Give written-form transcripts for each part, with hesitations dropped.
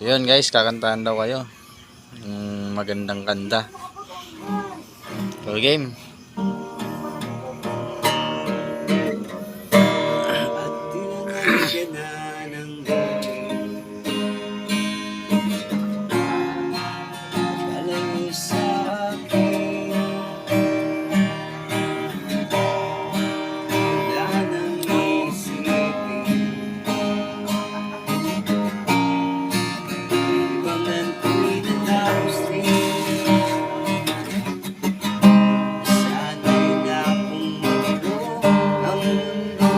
So yun guys, kakantahan daw kayo. Magandang kanta. So game. At tinangay ka na ng gabi, palayo sa akin. Wala nang isipin, iwanan ko'y natapos rin. Sana'y napuno ang mundo,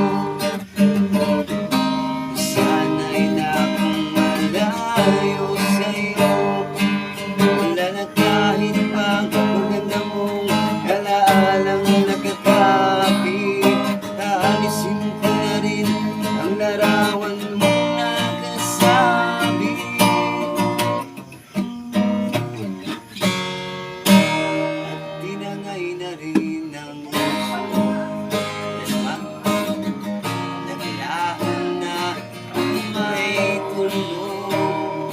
sana'y napumalayo sa'yo. Wala na kahit pang maganda mong alaalang nakatapit. Aalisin ko na rin ang larawan mong nakasabi. At tinangay na rin ang puso, naglahan na ang may tulog.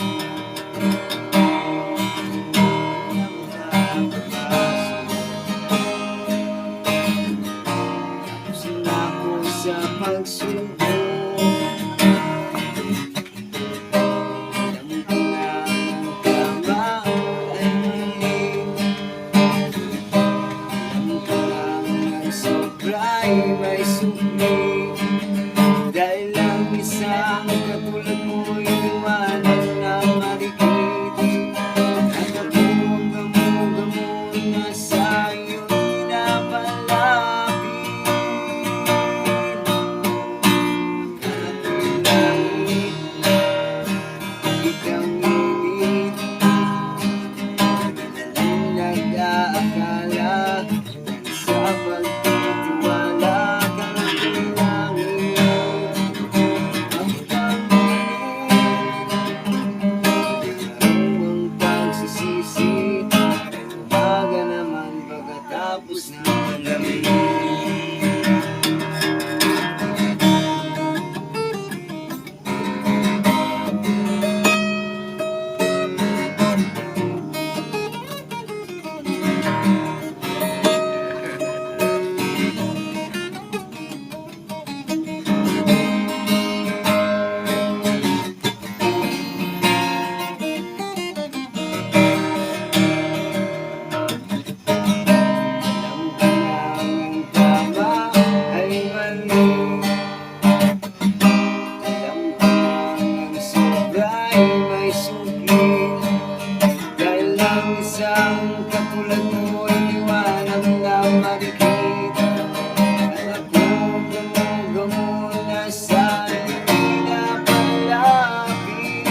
Tapos na ako sa pagsubok, alam ko na ang tama ay mali. Alam ko lang ang sobra'y may sukli. Dahil lang isang katulad mo'y iwanan na marikit. At ako gamo-gamo na sa'yo pinapalapit. At langit, ikaw init, nag-aakala sa pagtitiwala ka ng langit. Ang pag-ibig, ang pagsisisi, umaga naman pagkatapos ng gabi. Alam ko lang ang tama ay mali. Alam ko lang ang sobra'y may suki. Dahil lang isang katulad mo'y liwanag na marikit. At ako gamo-gamo na sa'yo pinapalapit.